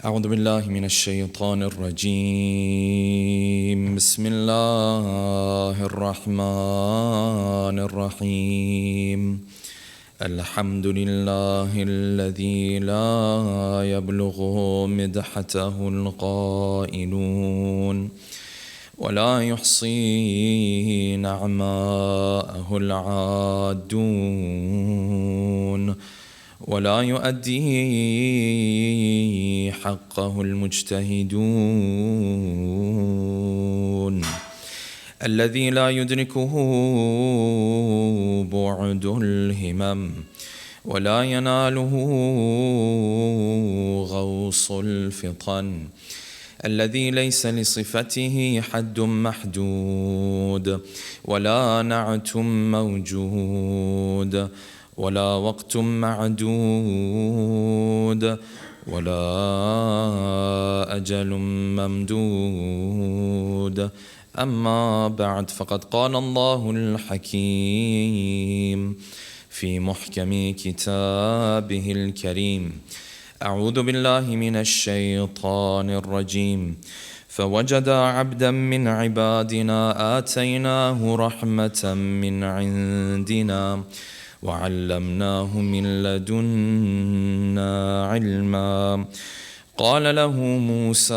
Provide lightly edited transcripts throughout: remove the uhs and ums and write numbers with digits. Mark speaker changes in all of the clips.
Speaker 1: أعوذ بالله من الشيطان الرجيم بسم الله الرحمن الرحيم الحمد لله الذي لا يبلغ مدحته القائلون ولا يحصي نعماءه العادون ولا يؤدي حقه المجتهدون الذي لا يدركه بعد الهمم ولا يناله غوص الفطن الذي ليس لصفته حد محدود ولا نعت موجود ولا وقت معدود ولا أجل ممدود أما بعد فقد قال الله الحكيم في محكم كتابه الكريم أعوذ بالله من الشيطان الرجيم فوجد عبدا من عبادنا آتيناه رحمة من عندنا وعلمناه من لدنا علما قال له موسى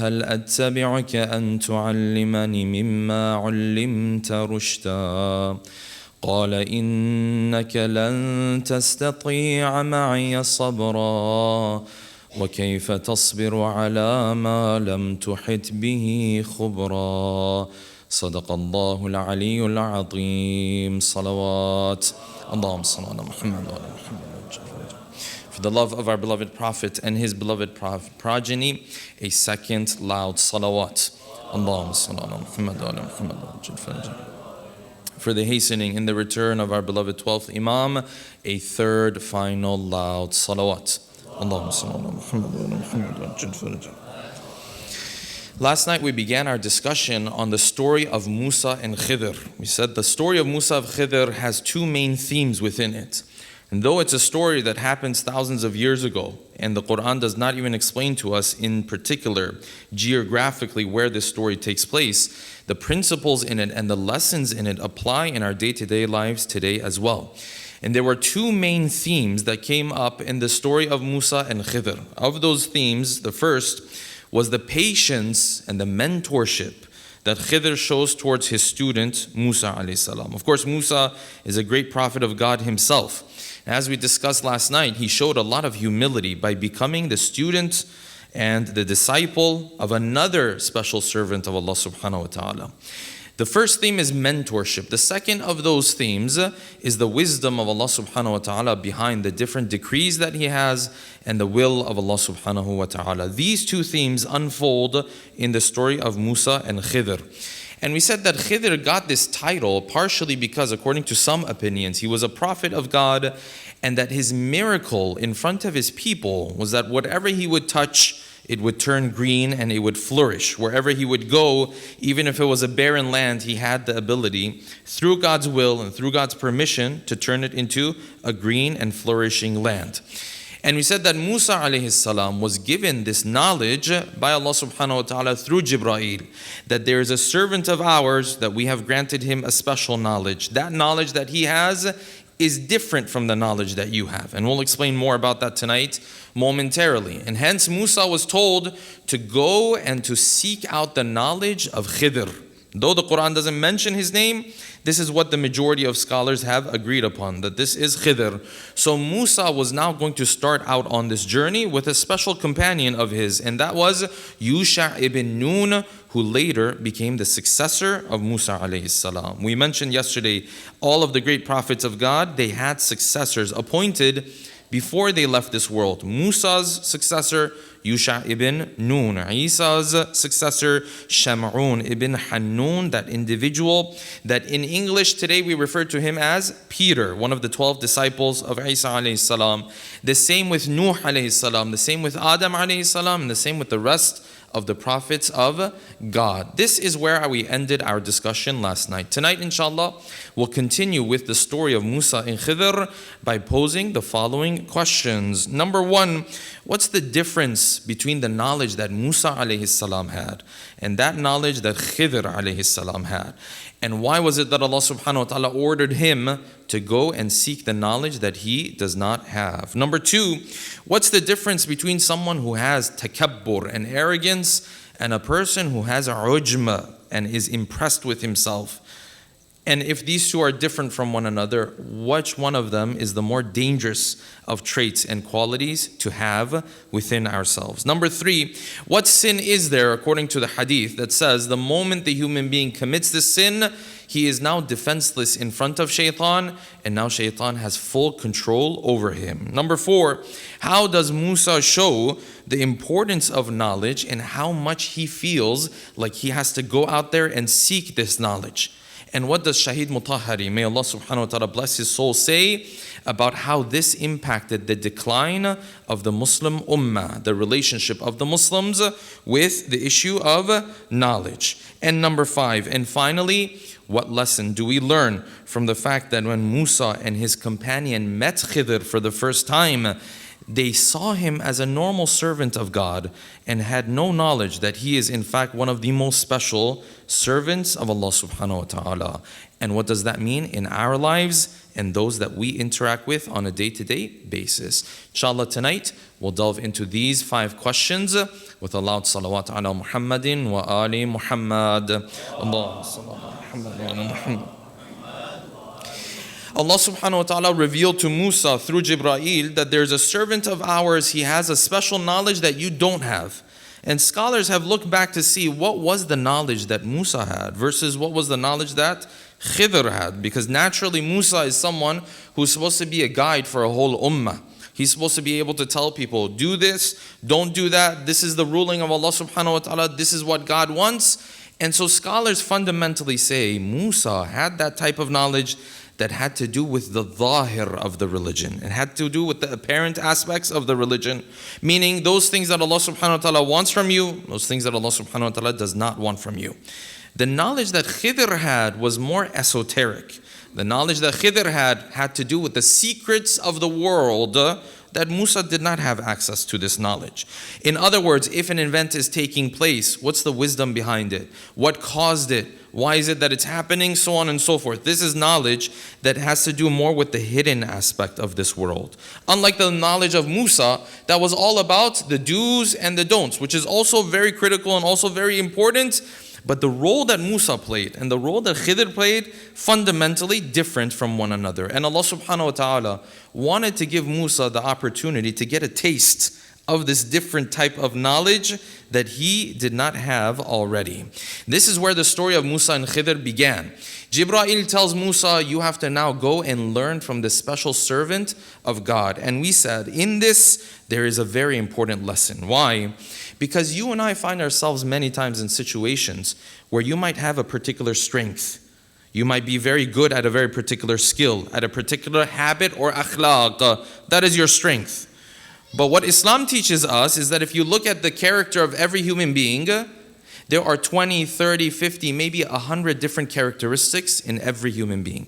Speaker 1: هل أتبعك أن تعلمني مما علمت رشدا قال إنك لن تستطيع معي صبرا وكيف تصبر على ما لم تحط به خبرا صدق الله العلي العظيم صلوات اللهم صل على محمد وعلى محمد. For the love of our beloved Prophet and his beloved progeny, a second loud salawat. Allahumma salli ala Muhammad wa ala Muhammad. For the hastening in the return of our beloved 12th Imam, a third final loud salawat. Allahumma salli ala Muhammad wa ala Muhammad. Last night we began our discussion on the story of Musa and Khidhr. We said the story of Musa and Khidhr has two main themes within it. And though it's a story that happens thousands of years ago, and the Quran does not even explain to us in particular geographically where this story takes place, the principles in it and the lessons in it apply in our day-to-day lives today as well. And there were two main themes that came up in the story of Musa and Khidhr. Of those themes, the first was the patience and the mentorship that Khidhr shows towards his student Musa alayhi salam. Of course, Musa is a great prophet of God himself. As we discussed last night, he showed a lot of humility by becoming the student and the disciple of another special servant of Allah subhanahu wa ta'ala. The first theme is mentorship. The second of those themes is the wisdom of Allah subhanahu wa ta'ala behind the different decrees that He has and the will of Allah subhanahu wa ta'ala. These two themes unfold in the story of Musa and Khidhr. And we said that Khidhr got this title partially because, according to some opinions, he was a prophet of God, and that his miracle in front of his people was that whatever he would touch, it would turn green and it would flourish. Wherever he would go, even if it was a barren land, he had the ability, through God's will and through God's permission, to turn it into a green and flourishing land. And we said that Musa alayhi salam was given this knowledge by Allah subhanahu wa ta'ala through Jibreel, that there is a servant of ours that we have granted him a special knowledge. That knowledge that he has is different from the knowledge that you have. And we'll explain more about that tonight momentarily. And hence Musa was told to go and to seek out the knowledge of Khidhr. Though the Quran doesn't mention his name, this is what the majority of scholars have agreed upon, that this is Khidhr. So Musa was now going to start out on this journey with a special companion of his, and that was Yusha ibn Nun, who later became the successor of Musa alayhi salam. We mentioned yesterday, all of the great prophets of God, they had successors appointed before they left this world. Musa's successor, Yusha ibn Nun. Isa's successor, Sham'un ibn Hannun, that individual that in English today we refer to him as Peter, one of the 12 disciples of Isa alayhi salam. The same with Nuh alayhi salam, the same with Adam alayhi salam, and the same with the rest of the prophets of God. This is where we ended our discussion last night. Tonight, inshallah, we'll continue with the story of Musa and Khidhr by posing the following questions. Number one, What's the difference between the knowledge that Musa alayhi salam had and that knowledge that Khidhr alayhi salam had? And why was it that Allah subhanahu wa ta'ala ordered him to go and seek the knowledge that he does not have? Number two, what's the difference between someone who has takabbur and arrogance and a person who has ujma and is impressed with himself? And if these two are different from one another, which one of them is the more dangerous of traits and qualities to have within ourselves? Number three, what sin is there according to the hadith that says the moment the human being commits this sin, he is now defenseless in front of shaitan, and now shaitan has full control over him? Number four, how does Musa show the importance of knowledge and how much he feels like he has to go out there and seek this knowledge? And what does Shahid Mutahari, may Allah subhanahu wa ta'ala bless his soul, say about how this impacted the decline of the Muslim ummah, the relationship of the Muslims with the issue of knowledge? And number five, and finally, what lesson do we learn from the fact that when Musa and his companion met Khidhr for the first time, they saw him as a normal servant of God and had no knowledge that he is in fact one of the most special servants of Allah subhanahu wa ta'ala? And what does that mean in our lives and those that we interact with on a day-to-day basis? Inshallah, tonight we'll delve into these 5 questions with a loud salawat ala Muhammadin wa ali Muhammad. Allahumma salli ala Muhammad wa ala Muhammad. Allah subhanahu wa ta'ala revealed to Musa through Jibreel that there's a servant of ours, he has a special knowledge that you don't have. And scholars have looked back to see what was the knowledge that Musa had versus what was the knowledge that Khidhr had. Because naturally Musa is someone who's supposed to be a guide for a whole ummah. He's supposed to be able to tell people, do this, don't do that, this is the ruling of Allah subhanahu wa ta'ala, this is what God wants. And so scholars fundamentally say Musa had that type of knowledge that had to do with the zahir of the religion. It had to do with the apparent aspects of the religion. Meaning those things that Allah subhanahu wa ta'ala wants from you, those things that Allah subhanahu wa ta'ala does not want from you. The knowledge that Khidhr had was more esoteric. The knowledge that Khidhr had to do with the secrets of the world that Musa did not have access to this knowledge. In other words, if an event is taking place, what's the wisdom behind it? What caused it? Why is it that it's happening? So on and so forth. This is knowledge that has to do more with the hidden aspect of this world. Unlike the knowledge of Musa, that was all about the do's and the don'ts, which is also very critical and also very important. But the role that Musa played and the role that Khidhr played, fundamentally different from one another. And Allah subhanahu wa ta'ala wanted to give Musa the opportunity to get a taste of this different type of knowledge that he did not have already. This is where the story of Musa and Khidhr began. Jibreel tells Musa, you have to now go and learn from this special servant of God. And we said, in this, there is a very important lesson. Why? Because you and I find ourselves many times in situations where you might have a particular strength. You might be very good at a very particular skill, at a particular habit or akhlaq. That is your strength. But what Islam teaches us is that if you look at the character of every human being, there are 20, 30, 50, maybe 100 different characteristics in every human being.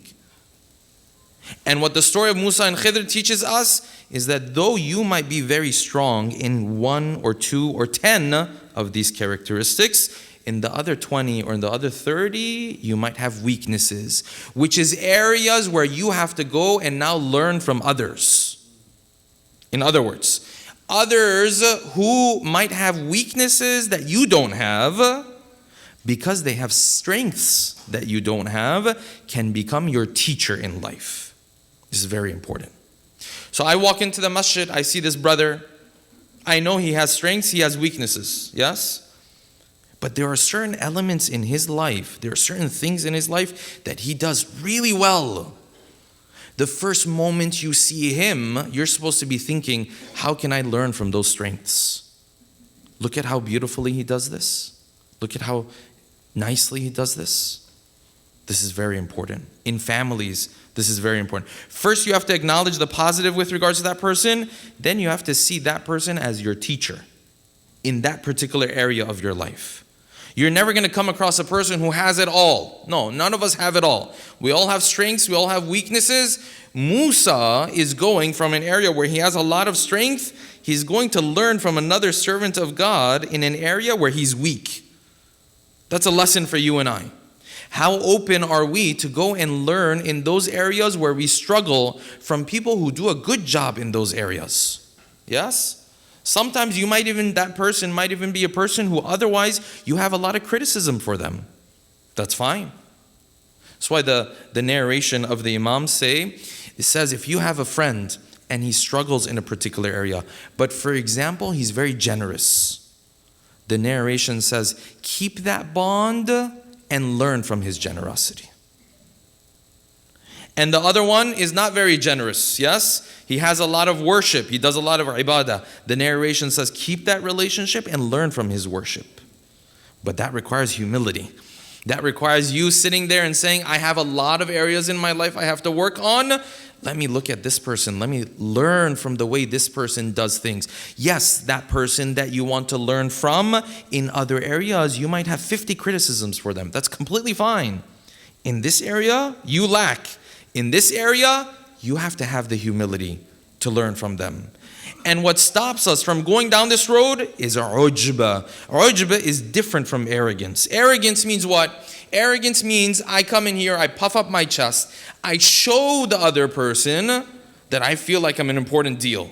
Speaker 1: And what the story of Musa and Khidhr teaches us is that though you might be very strong in 1 or 2 or 10 of these characteristics, in the other 20 or in the other 30, you might have weaknesses, which is areas where you have to go and now learn from others. In other words, others who might have weaknesses that you don't have, because they have strengths that you don't have, can become your teacher in life. This is very important. So I walk into the masjid, I see this brother. I know he has strengths, he has weaknesses, yes? But there are certain elements in his life, there are certain things in his life that he does really well. The first moment you see him, you're supposed to be thinking, how can I learn from those strengths? Look at how beautifully he does this. Look at how nicely he does this. This is very important. In families, this is very important. First, you have to acknowledge the positive with regards to that person. Then you have to see that person as your teacher in that particular area of your life. You're never going to come across a person who has it all. No, none of us have it all. We all have strengths, we all have weaknesses. Musa is going from an area where he has a lot of strength. He's going to learn from another servant of God in an area where he's weak. That's a lesson for you and I. How open are we to go and learn in those areas where we struggle from people who do a good job in those areas? Yes? Sometimes that person might even be a person who otherwise you have a lot of criticism for them. That's fine. That's why the narration of the Imam it says if you have a friend and he struggles in a particular area, but for example, he's very generous. The narration says, keep that bond and learn from his generosity. And the other one is not very generous, yes? He has a lot of worship. He does a lot of ibadah. The narration says, keep that relationship and learn from his worship. But that requires humility. That requires you sitting there and saying, I have a lot of areas in my life I have to work on. Let me look at this person. Let me learn from the way this person does things. Yes, that person that you want to learn from, in other areas, you might have 50 criticisms for them. That's completely fine. In this area, you lack. In this area, you have to have the humility to learn from them. And what stops us from going down this road is ujba. Ujba is different from arrogance. Arrogance means what? Arrogance means I come in here, I puff up my chest, I show the other person that I feel like I'm an important deal.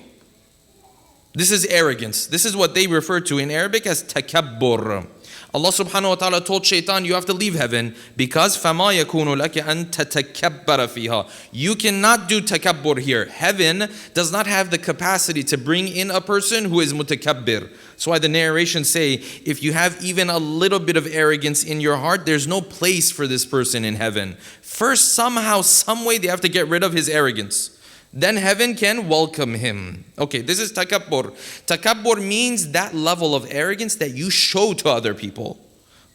Speaker 1: This is arrogance. This is what they refer to in Arabic as takabbur. Allah subhanahu wa ta'ala told shaitan, you have to leave heaven because فَمَا يَكُونُ لَكَ أَن تَتَكَبَّرَ فِيهَا. You cannot do takabbur here. Heaven does not have the capacity to bring in a person who is mutakabbir. That's why the narrations say, if you have even a little bit of arrogance in your heart, there's no place for this person in heaven. First, somehow, some way, they have to get rid of his arrogance. Then heaven can welcome him. Okay, this is takabbur. Takabbur means that level of arrogance that you show to other people.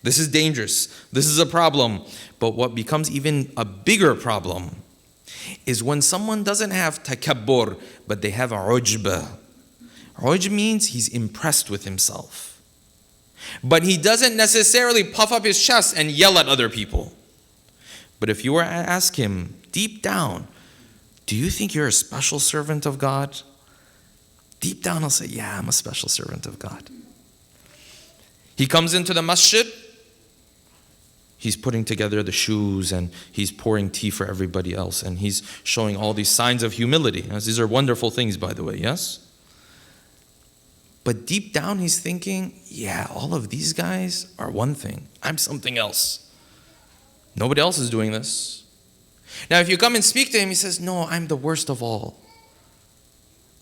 Speaker 1: This is dangerous. This is a problem. But what becomes even a bigger problem is when someone doesn't have takabbur, but they have ujba. Ujb means he's impressed with himself. But he doesn't necessarily puff up his chest and yell at other people. But if you were to ask him deep down, do you think you're a special servant of God? Deep down, I'll say, yeah, I'm a special servant of God. He comes into the masjid. He's putting together the shoes and he's pouring tea for everybody else. And he's showing all these signs of humility. These are wonderful things, by the way, yes? But deep down, he's thinking, yeah, all of these guys are one thing. I'm something else. Nobody else is doing this. Now, if you come and speak to him, he says, no, I'm the worst of all.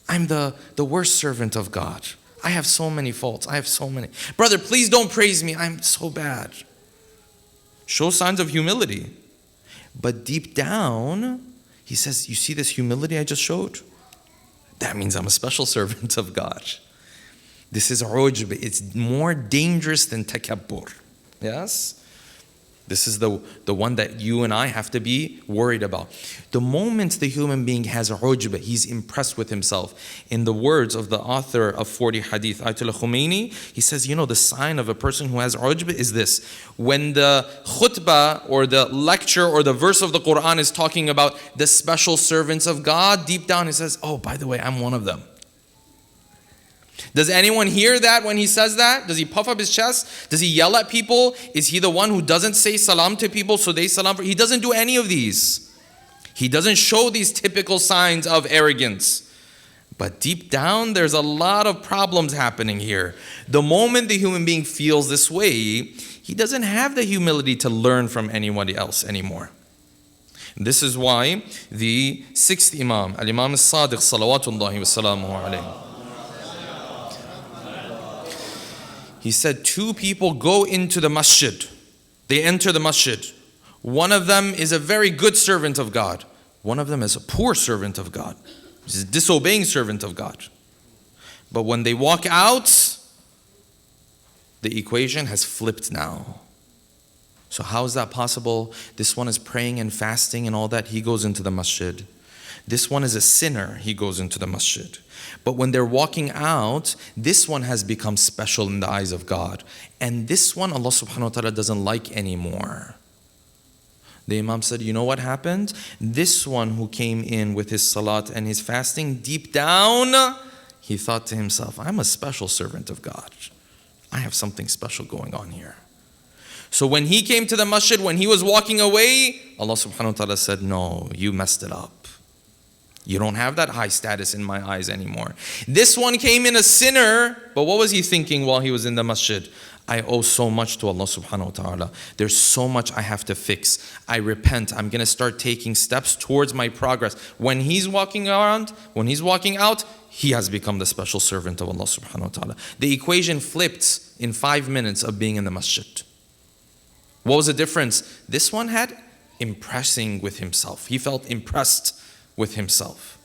Speaker 1: I'm the worst servant of God. I have so many faults. I have so many. Brother, please don't praise me. I'm so bad. Show signs of humility. But deep down, he says, you see this humility I just showed? That means I'm a special servant of God. This is ujb. It's more dangerous than takabbur. Yes? This is the one that you and I have to be worried about. The moment the human being has ujb, he's impressed with himself. In the words of the author of 40 Hadith, Ayatollah Khomeini, he says, the sign of a person who has ujb is this. When the khutbah or the lecture or the verse of the Quran is talking about the special servants of God, deep down he says, oh, by the way, I'm one of them. Does anyone hear that when he says that? Does he puff up his chest? Does he yell at people? Is he the one who doesn't say salam to people so they salam? He doesn't do any of these. He doesn't show these typical signs of arrogance. But deep down, there's a lot of problems happening here. The moment the human being feels this way, he doesn't have the humility to learn from anybody else anymore. This is why the sixth Imam, Al-Imam As-Sadiq, salawatullahi wa salamuhu alayhi, he said, two people go into the masjid. They enter the masjid. One of them is a very good servant of God. One of them is a poor servant of God. He's a disobeying servant of God. But when they walk out, the equation has flipped now. So how is that possible? This one is praying and fasting and all that. He goes into the masjid. This one is a sinner, he goes into the masjid. But when they're walking out, this one has become special in the eyes of God. And this one Allah subhanahu wa ta'ala doesn't like anymore. The Imam said, you know what happened? This one who came in with his salat and his fasting, deep down, he thought to himself, I'm a special servant of God. I have something special going on here. So when he came to the masjid, when he was walking away, Allah subhanahu wa ta'ala said, no, you messed it up. You don't have that high status in my eyes anymore. This one came in a sinner, but what was he thinking while he was in the masjid? I owe so much to Allah subhanahu wa ta'ala. There's so much I have to fix. I repent. I'm going to start taking steps towards my progress. When he's walking around, when he's walking out, he has become the special servant of Allah subhanahu wa ta'ala. The equation flipped in 5 minutes of being in the masjid. What was the difference? This one had impressing with himself. He felt impressed with himself.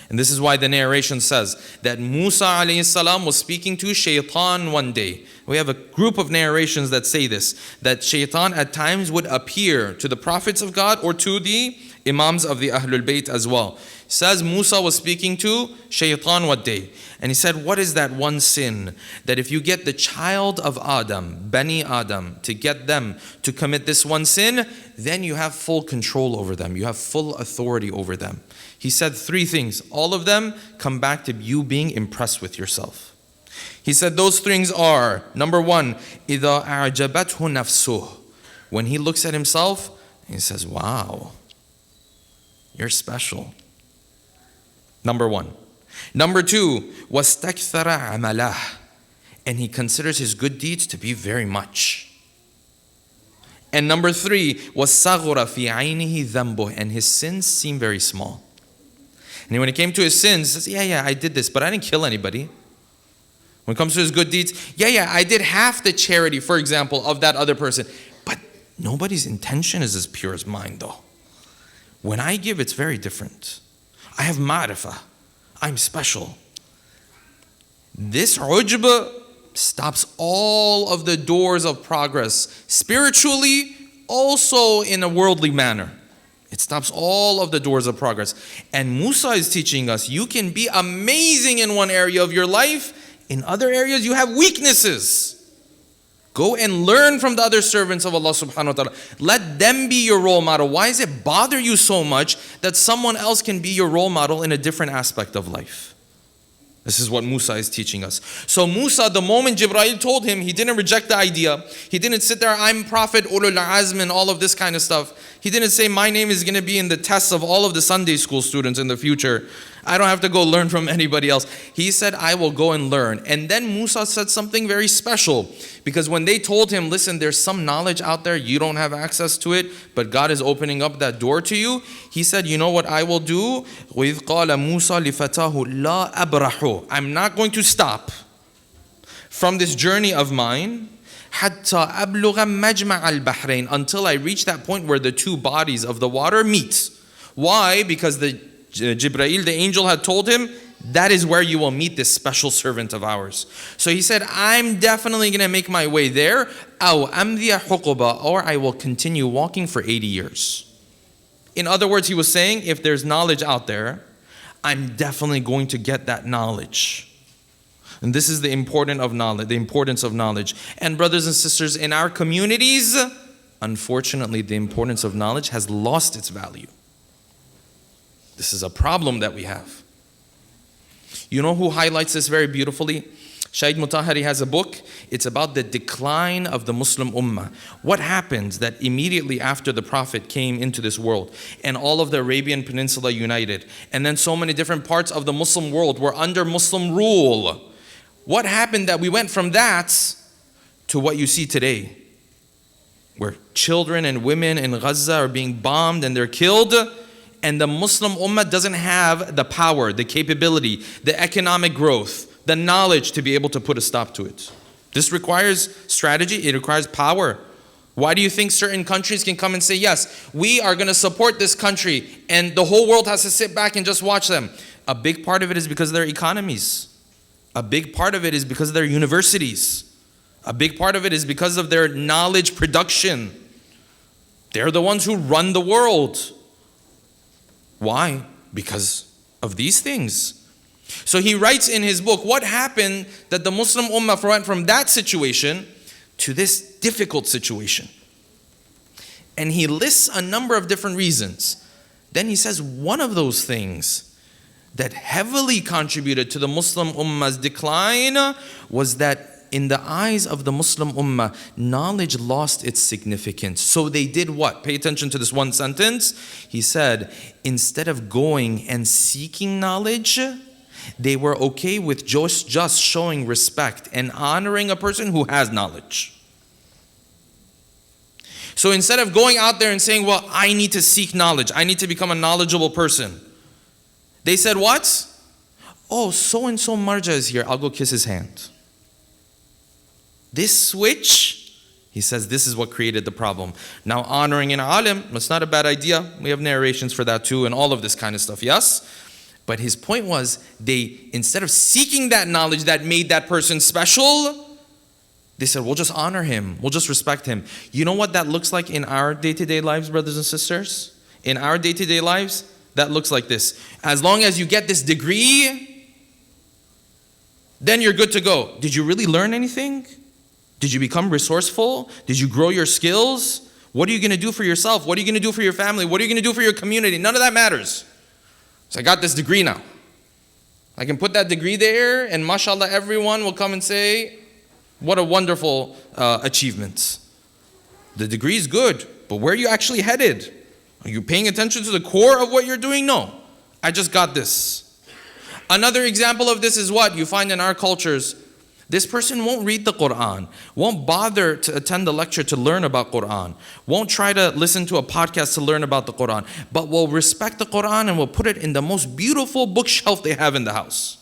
Speaker 1: And this is why the narration says that Musa alayhi salam was speaking to shaitan one day. We have a group of narrations that say this, that shaitan at times would appear to the prophets of God or to the imams of the Ahlul Bayt as well. It says Musa was speaking to shaitan one day. And he said, what is that one sin that if you get the child of Adam, Bani Adam, to get them to commit this one sin, then you have full control over them. You have full authority over them. He said 3 things. All of them come back to you being impressed with yourself. He said those things are, number 1, إِذَا أَعْجَبَتْهُ نَفْسُهُ. When he looks at himself, he says, wow, you're special. Number 1. Number 2, وَاسْتَكْثَرَ عَمَلَهُ. And he considers his good deeds to be very much. And number 3, وَالصَّغْرَ فِي عَيْنِهِ ذَنْبُهُ. And his sins seem very small. And when it came to his sins, he says, yeah, I did this, but I didn't kill anybody. When it comes to his good deeds, yeah, I did half the charity, for example, of that other person. But nobody's intention is as pure as mine, though. When I give, it's very different. I have ma'rifah. I'm special. This ujb stops all of the doors of progress, spiritually, also in a worldly manner. It stops all of the doors of progress. And Musa is teaching us, you can be amazing in one area of your life. In other areas, you have weaknesses. Go and learn from the other servants of Allah subhanahu wa ta'ala. Let them be your role model. Why does it bother you so much that someone else can be your role model in a different aspect of life? This is what Musa is teaching us. So Musa, the moment Jibreel told him, he didn't reject the idea. He didn't sit there, I'm Prophet, Ulul Azm, and all of this kind of stuff. He didn't say, my name is going to be in the tests of all of the Sunday school students in the future. I don't have to go learn from anybody else. He said, I will go and learn. And then Musa said something very special. Because when they told him, listen, there's some knowledge out there, you don't have access to it, but God is opening up that door to you. He said, you know what I will do? وَإِذْ قَالَ مُوسَى لِفَتَاهُ لَا أَبْرَحُ. I'm not going to stop from this journey of mine حَتَّى أَبْلُغَ مَجْمَعَ الْبَحْرَيْنِ, until I reach that point where the 2 bodies of the water meet. Why? Because the Jibreel, the angel, had told him, that is where you will meet this special servant of ours. So he said, I'm definitely going to make my way there. أَوْ أَمْذِيَ حُقُبًا, or I will continue walking for 80 years. In other words, he was saying, if there's knowledge out there, I'm definitely going to get that knowledge. And this is the importance of knowledge. And brothers and sisters, in our communities, unfortunately, the importance of knowledge has lost its value. This is a problem that we have. You know who highlights this very beautifully? Shaykh Mutahari has a book. It's about the decline of the Muslim Ummah. What happens that immediately after the Prophet came into this world and all of the Arabian Peninsula united, and then so many different parts of the Muslim world were under Muslim rule? What happened that we went from that to what you see today, where children and women in Gaza are being bombed and they're killed, and the Muslim Ummah doesn't have the power, the capability, the economic growth, the knowledge to be able to put a stop to it. This requires strategy, it requires power. Why do you think certain countries can come and say, yes, we are going to support this country, and the whole world has to sit back and just watch them? A big part of it is because of their economies. A big part of it is because of their universities. A big part of it is because of their knowledge production. They're the ones who run the world. Why? Because of these things. So he writes in his book, what happened that the Muslim Ummah went from that situation to this difficult situation. And he lists a number of different reasons. Then he says one of those things that heavily contributed to the Muslim Ummah's decline was that in the eyes of the Muslim Ummah, knowledge lost its significance. So they did what? Pay attention to this one sentence. He said, instead of going and seeking knowledge, they were okay with just showing respect and honoring a person who has knowledge. So instead of going out there and saying, well, I need to seek knowledge, I need to become a knowledgeable person, they said what? Oh, so-and-so Marja is here, I'll go kiss his hand. This switch, he says, this is what created the problem. Now, honoring an alim, that's not a bad idea. We have narrations for that too and all of this kind of stuff, yes? But his point was, they, instead of seeking that knowledge that made that person special, they said, we'll just honor him, we'll just respect him. You know what that looks like in our day-to-day lives, brothers and sisters? In our day-to-day lives, that looks like this. As long as you get this degree, then you're good to go. Did you really learn anything? Did you become resourceful? Did you grow your skills? What are you going to do for yourself? What are you going to do for your family? What are you going to do for your community? None of that matters. So I got this degree now. I can put that degree there and mashallah everyone will come and say, what a wonderful achievement. The degree is good, but where are you actually headed? Are you paying attention to the core of what you're doing? No. I just got this. Another example of this is what you find in our cultures. This person won't read the Quran, won't bother to attend the lecture to learn about Quran, won't try to listen to a podcast to learn about the Quran, but will respect the Quran and will put it in the most beautiful bookshelf they have in the house.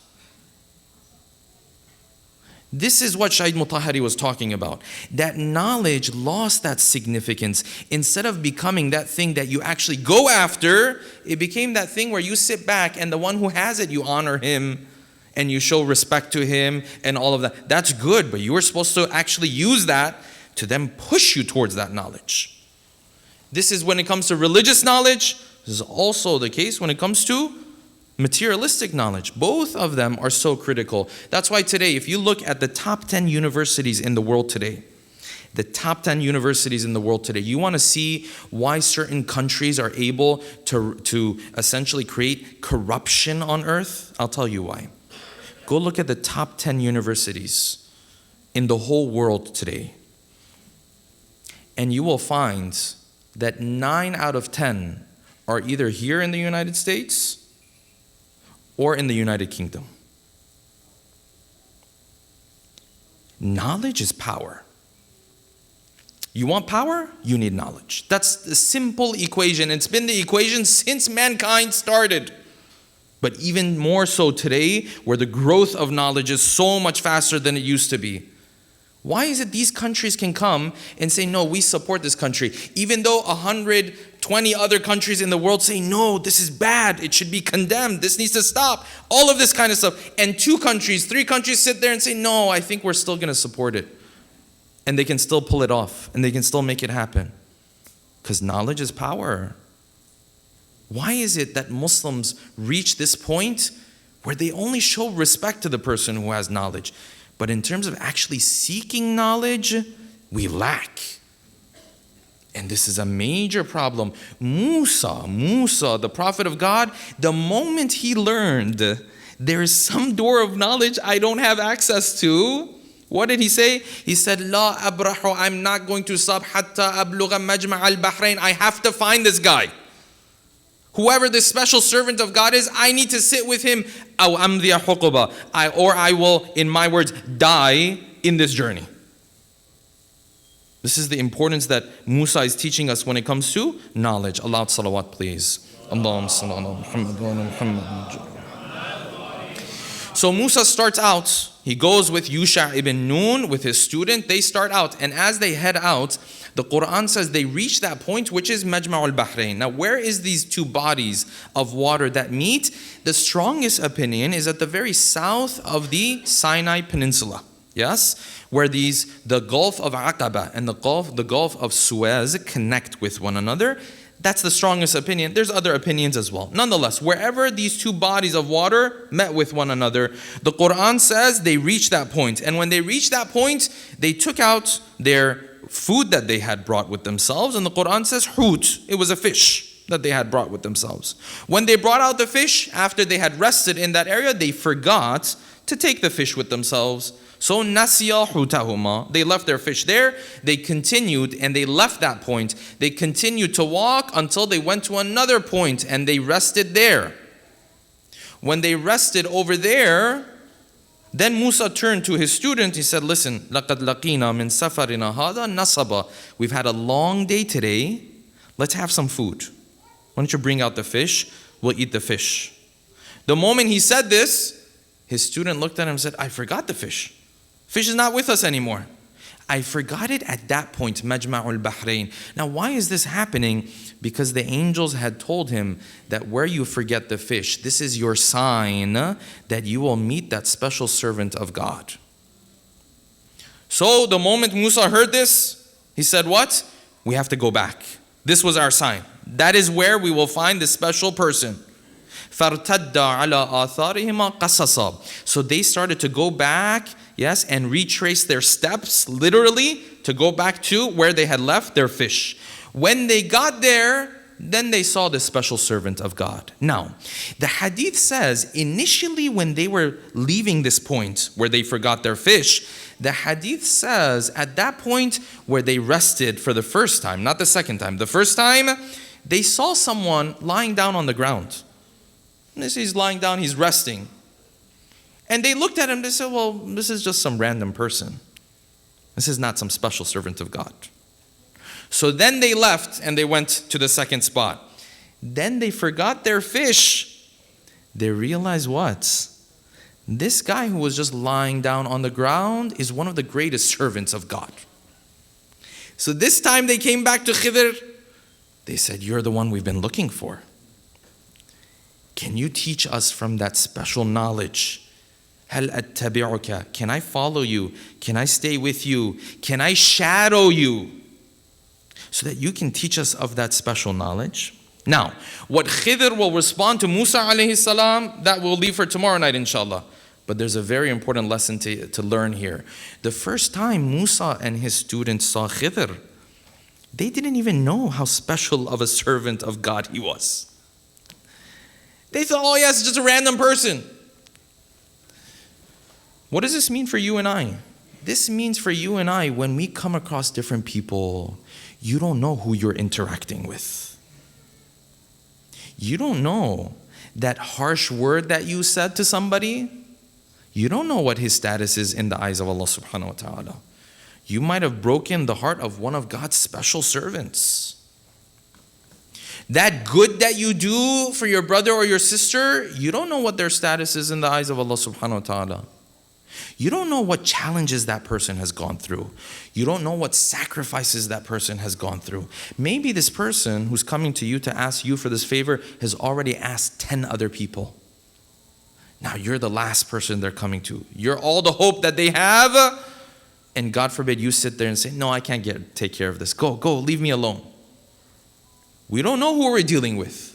Speaker 1: This is what Shahid Mutahari was talking about. That knowledge lost that significance. Instead of becoming that thing that you actually go after, it became that thing where you sit back and the one who has it, you honor him and you show respect to him and all of that. That's good, but you were supposed to actually use that to then push you towards that knowledge. This is when it comes to religious knowledge. This is also the case when it comes to materialistic knowledge. Both of them are so critical. That's why today, if you look at the top 10 universities in the world today, you want to see why certain countries are able to essentially create corruption on earth? I'll tell you why. Go look at the top 10 universities in the whole world today. And you will find that 9 out of 10 are either here in the United States or in the United Kingdom. Knowledge is power. You want power? You need knowledge. That's the simple equation. It's been the equation since mankind started. But even more so today, where the growth of knowledge is so much faster than it used to be. Why is it these countries can come and say, no, we support this country, even though 120 other countries in the world say, no, this is bad, it should be condemned, this needs to stop, all of this kind of stuff. And 2 countries, 3 countries sit there and say, no, I think we're still going to support it. And they can still pull it off, and they can still make it happen. Because knowledge is power. Why is it that Muslims reach this point where they only show respect to the person who has knowledge, but in terms of actually seeking knowledge, we lack? And this is a major problem. Musa, the prophet of God, the moment he learned there is some door of knowledge I don't have access to, what did he say? He said, La abrahu, I'm not going to stop hatta abluga majma' al-bahrain. I have to find this guy. Whoever this special servant of God is, I need to sit with him. Or I will, in my words, die in this journey. This is the importance that Musa is teaching us when it comes to knowledge. Allah salawat, please. Allahumma salli ala Muhammad wa ala Muhammad. So Musa starts out, he goes with Yusha ibn Nun, with his student. They start out, and as they head out, the Quran says they reach that point, which is Majma' al-Bahrain. Now, where is these 2 bodies of water that meet? The strongest opinion is at the very south of the Sinai Peninsula. Yes? Where the Gulf of Aqaba and the Gulf of Suez connect with one another. That's the strongest opinion. There's other opinions as well. Nonetheless, wherever these two bodies of water met with one another, the Quran says they reached that point. And when they reached that point, they took out their food that they had brought with themselves. And the Quran says, hut, it was a fish that they had brought with themselves. When they brought out the fish, after they had rested in that area, they forgot to take the fish with themselves. So nasiya hutahuma, they left their fish there. They continued and they left that point. They continued to walk until they went to another point and they rested there. When they rested over there, then Musa turned to his student. He said, listen, لَقَدْ لَقِينَا مِنْ سَفَرِنَا هَذَا نَصَبًا. We've had a long day today. Let's have some food. Why don't you bring out the fish? We'll eat the fish. The moment he said this, his student looked at him and said, I forgot the fish. Fish is not with us anymore. I forgot it at that point, Majma'ul Bahrain. Now, why is this happening? Because the angels had told him that where you forget the fish, this is your sign that you will meet that special servant of God. So, the moment Musa heard this, he said, what? We have to go back. This was our sign. That is where we will find this special person. فَارْتَدَّ عَلَىٰ آثَارِهِمَا قَصَصًا. So they started to go back, yes, and retrace their steps, literally, to go back to where they had left their fish. When they got there, then they saw the special servant of God. Now, the hadith says, initially when they were leaving this point where they forgot their fish, the hadith says at that point where they rested for the first time, not the second time, the first time, they saw someone lying down on the ground. He's lying down, he's resting. And they looked at him, they said, well, this is just some random person. This is not some special servant of God. So then they left and they went to the second spot. Then they forgot their fish. They realized what? This guy who was just lying down on the ground is one of the greatest servants of God. So this time they came back to Khidhr. They said, you're the one we've been looking for. Can you teach us from that special knowledge? هَلْ أَتَّبِعُكَ. Can I follow you? Can I stay with you? Can I shadow you? So that you can teach us of that special knowledge. Now, what Khidhr will respond to Musa alayhi salam, that we'll leave for tomorrow night inshallah. But there's a very important lesson to learn here. The first time Musa and his students saw Khidhr, they didn't even know how special of a servant of God he was. They thought, oh yes, it's just a random person. What does this mean for you and I? This means for you and I, when we come across different people, you don't know who you're interacting with. You don't know that harsh word that you said to somebody. You don't know what his status is in the eyes of Allah subhanahu wa ta'ala. You might have broken the heart of one of God's special servants. That good that you do for your brother or your sister, you don't know what their status is in the eyes of Allah subhanahu wa ta'ala. You don't know what challenges that person has gone through. You don't know what sacrifices that person has gone through. Maybe this person who's coming to you to ask you for this favor has already asked 10 other people. Now you're the last person they're coming to. You're all the hope that they have. And God forbid you sit there and say, no, I can't take care of this. Go, leave me alone. We don't know who we're dealing with.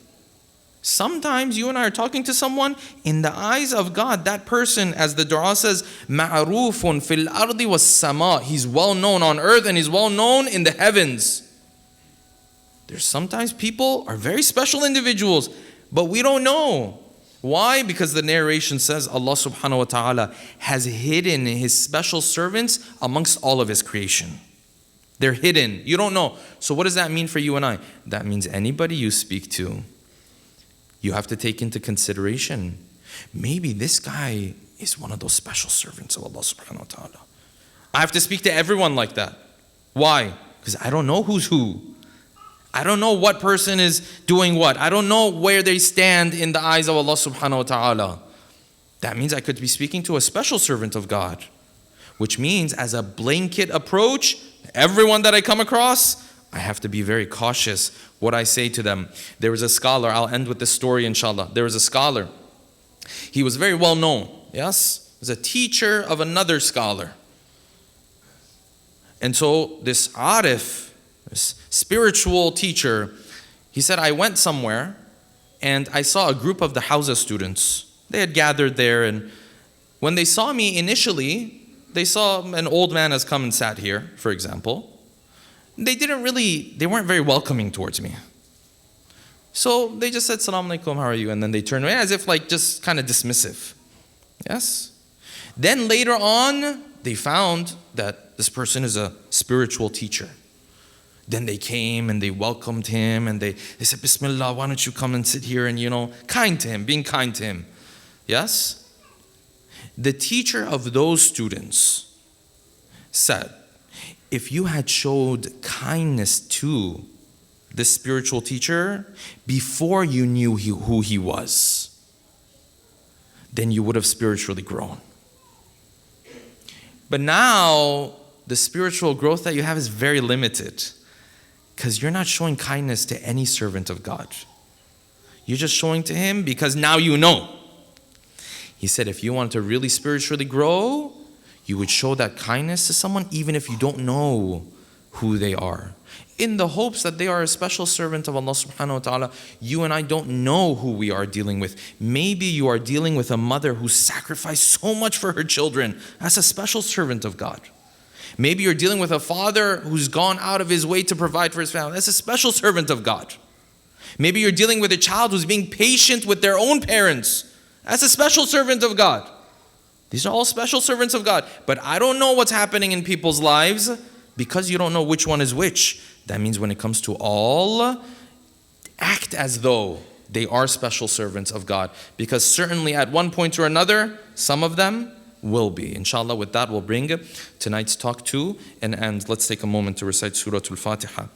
Speaker 1: Sometimes you and I are talking to someone, in the eyes of God, that person, as the dua says, ma'rufun fil ardi was sama. He's well known on earth and he's well known in the heavens. There's sometimes people are very special individuals, but we don't know. Why? Because the narration says Allah subhanahu wa ta'ala has hidden his special servants amongst all of his creation. They're hidden. You don't know. So what does that mean for you and I? That means anybody you speak to, you have to take into consideration, maybe this guy is one of those special servants of Allah subhanahu wa ta'ala. I have to speak to everyone like that. Why? Because I don't know who's who. I don't know what person is doing what. I don't know where they stand in the eyes of Allah subhanahu wa ta'ala. That means I could be speaking to a special servant of God. Which means as a blanket approach, everyone that I come across, I have to be very cautious what I say to them. There was a scholar, I'll end with this story inshallah. There was a scholar. He was very well known, yes? He was a teacher of another scholar. And so this arif, this spiritual teacher, He said, I went somewhere and I saw a group of the Hawza students. They had gathered there, and when they saw me initially, they saw an old man has come and sat here, for example. They weren't very welcoming towards me. So they just said, Salaam alaikum, how are you? And then they turned away as if like just kind of dismissive. Yes? Then later on, they found that this person is a spiritual teacher. Then they came and they welcomed him and they said, Bismillah, why don't you come and sit here, and kind to him, being kind to him. Yes? The teacher of those students said, if you had showed kindness to this spiritual teacher before you knew who he was, then you would have spiritually grown. But now, the spiritual growth that you have is very limited because you're not showing kindness to any servant of God. You're just showing to him because now you know. He said if you want to really spiritually grow, you would show that kindness to someone even if you don't know who they are, in the hopes that they are a special servant of Allah subhanahu wa ta'ala. You and I don't know who we are dealing with. Maybe you are dealing with a mother who sacrificed so much for her children. That's a special servant of God. Maybe you're dealing with a father who's gone out of his way to provide for his family. That's a special servant of God. Maybe you're dealing with a child who's being patient with their own parents. That's a special servant of God. These are all special servants of God. But I don't know what's happening in people's lives because you don't know which one is which. That means when it comes to all, act as though they are special servants of God. Because certainly at one point or another, some of them will be. Inshallah, with that we'll bring tonight's talk to an end. Let's take a moment to recite Surah Al-Fatiha.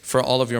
Speaker 1: For all of your